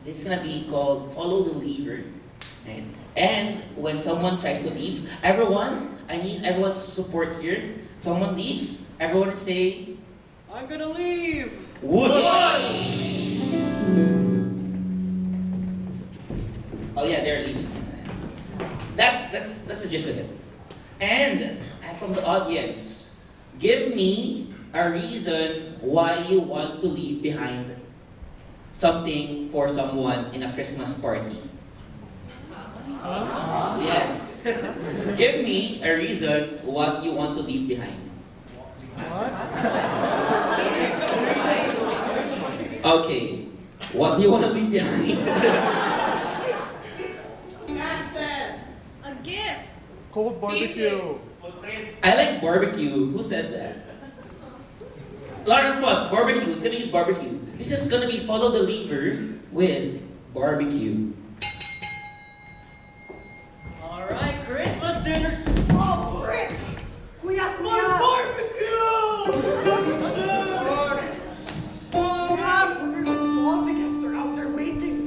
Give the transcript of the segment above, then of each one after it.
This is gonna be called follow the lever. Right? And when someone tries to leave, everyone, I need everyone's support here. Someone leaves, everyone say, I'm gonna leave! woosh! Oh yeah, they're leaving. That's the gist of it. And from the audience, give me a reason why you want to leave behind something for someone in a Christmas party. Yes. Give me a reason what you want to leave behind. Okay. What do you want to leave behind? A gift. Cold barbecue. I like barbecue. Who says that? Lauren Plus, barbecue. Who's gonna use barbecue? This is gonna be follow the lever with barbecue. Alright, Christmas dinner! Oh, frick! Kuya! More barbecue! All the guests are out there waiting.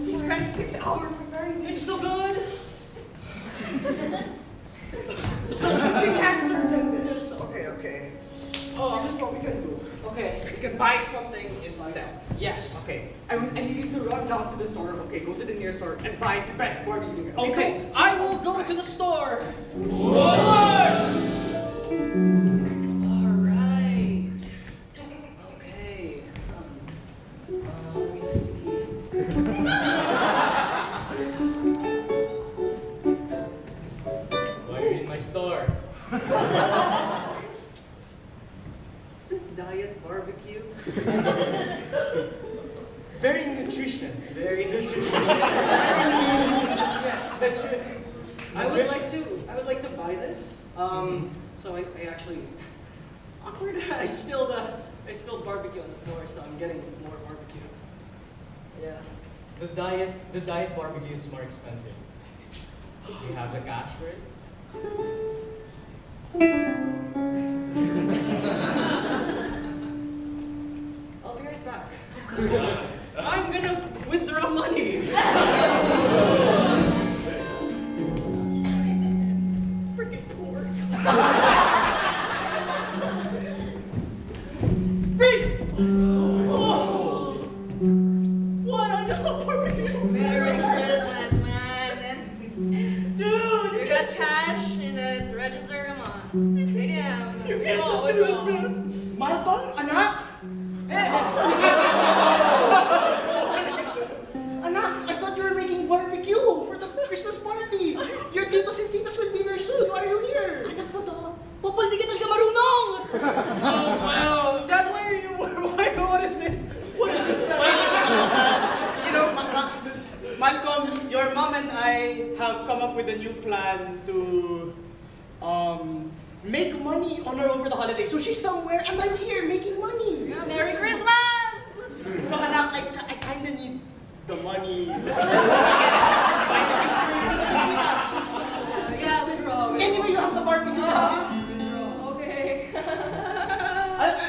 We spent 6 hours preparing It's this. so good! We can't serve them this. Okay. Oh, Here's what we can do. okay. We can buy something instead. Yes. Okay. I need you to run down to the store. Okay, go to the nearest store and buy the best barbecue. Okay, I will go to the store! Alright. Okay. Let me see. Why are you in my store? Is this diet barbecue? Very nutrition. Very nutritious. I would like to buy this. So I actually awkward. I spilled barbecue on the floor, so I'm getting more barbecue. Yeah. The diet barbecue is more expensive. Do you have the cash for it? I'll be right back. I'm gonna withdraw money. Freaking poor. Freeze! Oh. What? I just want barbecue. Merry Christmas, man. Dude, You got cash in the register? Come on. ATM. you can't just do this, man. Malcolm, anak! Anak, I thought you were making barbecue for the Christmas party. Your titos and titas will be there soon. Why are you here? Anak mo to. Popol, di ka talaga marunong! Oh, well. Dad, why are you? What is this? What is this? You know, Malcolm, your mom and I have come up with a new plan to make money on her over the holidays. So she's somewhere and I'm here making money. Yeah, Merry Christmas! So anak, I kind of need the money. Buy the gift for your titos and titas. Yeah, withdraw. Anyway, you have the barbecue. Withdraw. Okay.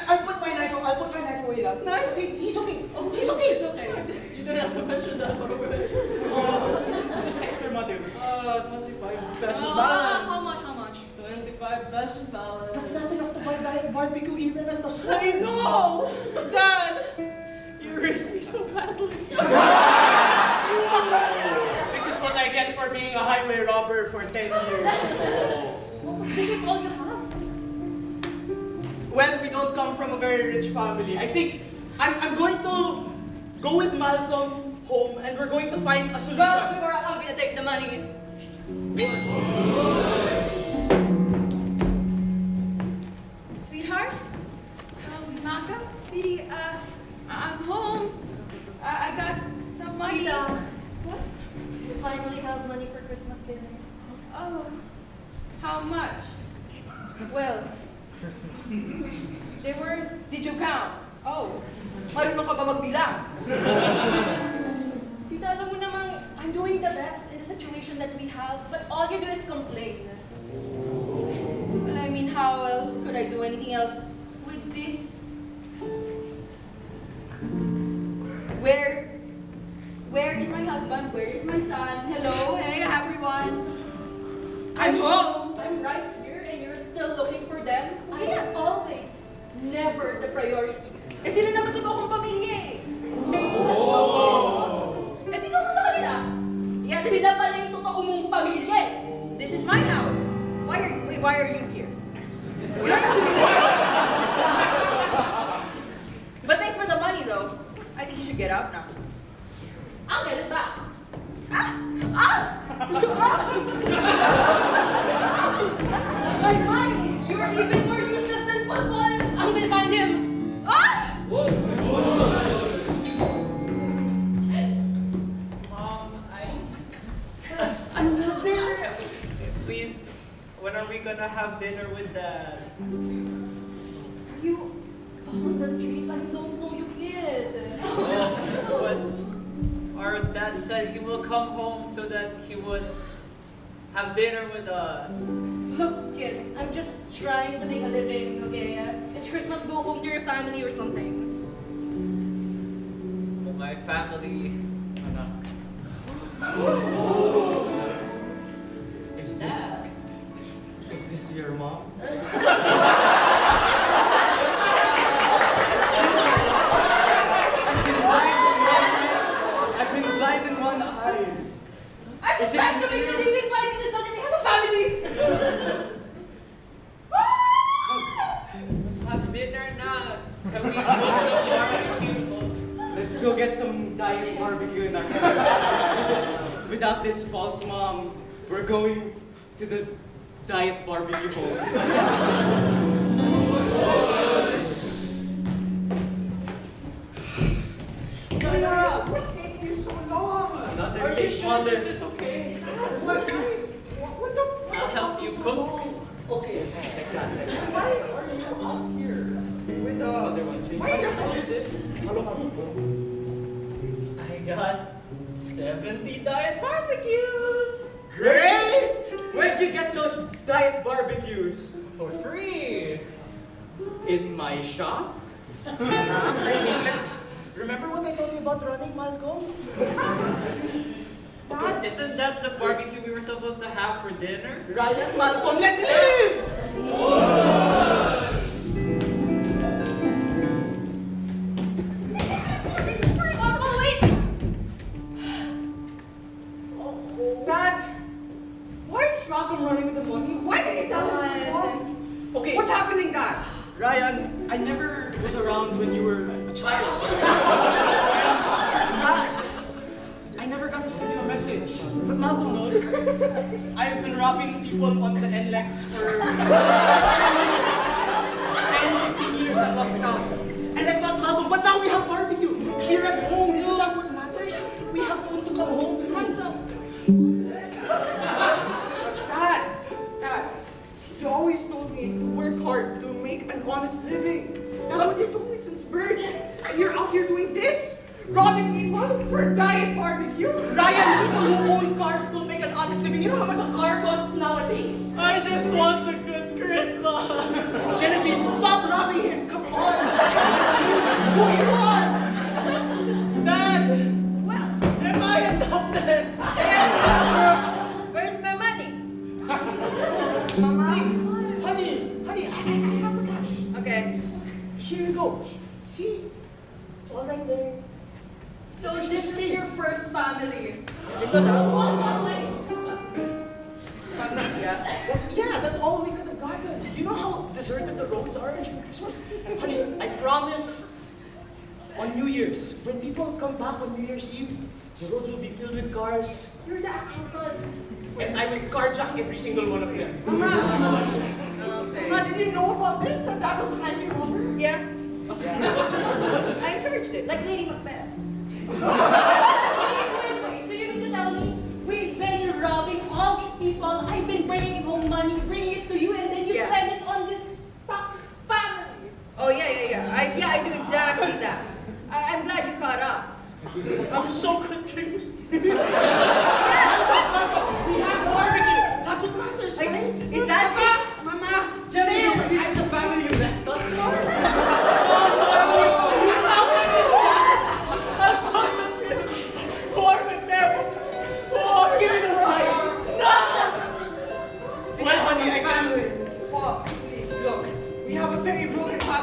I'll put my knife away lang. No, it's okay. He's okay. He's okay. It's okay. You didn't have to mention that, but okay. Just text your mother. 25 pesos How balance. much? How much? 25 pesos balance. That's not enough to buy diet barbecue even at the store. I know! Dad! You raised me so badly. This is what I get for being a highway robber for 10 years. Oh, this is all you have. Well, we don't come from a very rich family. I think I'm going to go with Malcolm home and we're going to find a solution. Well, before I'm gonna take the money. Sweetheart? Malcolm? Sweetie, I'm home. I got some money. Tita. What? We finally have money for Christmas dinner. Oh, how much? Well, they were... Did you count? Oh. Marunong ka ba magbilang? Tita, alam mo namang I'm doing the best in the situation that we have, but all you do is complain. Well, I mean, how else could I do anything else with this? Where husband? Where is my son? Hello, hey everyone. I'm home. I'm right here and you're still looking for them? Yeah. I'm always, never the priority. Eh sila naman totoo kong pamilya eh. Eh, ikaw ka sa kanila. Yeah, Sila pala yung totoo mong pamilya eh. this is my house. Why are you here? You don't have to be there. But thanks for the money though. I think you should get out now. I'll get it back. My money! You're even more useless than Paul. I'm gonna find him. Ah! Mom, Another. please, when are we gonna have dinner with Dad? Are you on the streets? I don't know you, kid. But our dad said he will come home so that he would have dinner with us. Look, kid, I'm just trying to make a living, okay? It's Christmas, go home to your family or something. For my family, anak. Is this your mom? I've been blind in one eye. I'm just trying to make a living finding this out that they have a family. Let's have dinner now. Can we go to barbecue? Let's go get some diet barbecue in our house. Without this false mom, we're going to the diet barbecue home. What's taking you so long? Another Are you big sure mother. this is okay? What the? I'll help you cook. Okay. Why are you out here with Another one, please. Why does all this? I got 70 diet barbecues. Great! Where'd you get those diet barbecues? For free. In my shop? Remember what I told you about running, Malcolm? Dad, isn't that the barbecue we were supposed to have for dinner? Ryan, Malcolm, let's leave! Oh, wait! Dad, why is Malcolm running with the money? Why did he tell him to come? Okay. What's happening, Dad? Ryan, I never was around when you were a child. I never got to send you a message. But Malcolm knows. I've been robbing people on the NLEX for 10, 15 years. I've lost count. And I thought, Malcolm, but now we have barbecue. Here at home, isn't that what matters? We have food to come home to. Hands up. Dad, you always told me to work hard to make an honest living. That's what you told me since birth. And you're out here doing this? Robbing people for a diet barbecue? Ryan, people who own cars don't make an honest living. You know how much a car costs nowadays? I just want a good Christmas. Genevieve, stop robbing him. Come on. Who he was? Dad, Well, am I adopted? Where's my money? Mama, honey, I have the cash. Okay. Here you go. See? It's all right there. so this is your first family. Ito lang. Pamilya. That's all we could have gotten. You know how deserted the roads are in Christmas? Honey, I promise on New Year's, when people come back on New Year's Eve, the roads will be filled with cars, You're the actual son. and I will carjack every single one of them. Okay. did you know about this? That was a highway robber? Yeah. I encouraged it, like Lady Macbeth. Wait. So you mean to tell me we've been robbing all these people, I've been bringing home money, bringing it to you, and then you Yeah. spend it on this family? Oh yeah. I do exactly that. I'm glad you caught up. I'm so confused. Yeah. We have barbecue. That's what matters, right? Is that it? Mama, Jenny, this is the family you left us for. I'm so confused. Who are my parents?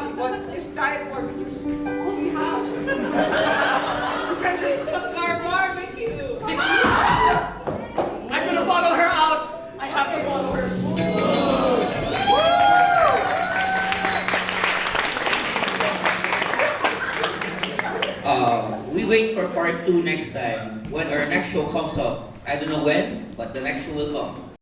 happy, but this diet barbecue's all we have. You can't say, Took our barbecue. I'm gonna follow her out. I have to follow her. We wait for part 2 next time when our next show comes up. I don't know when, but the next show will come.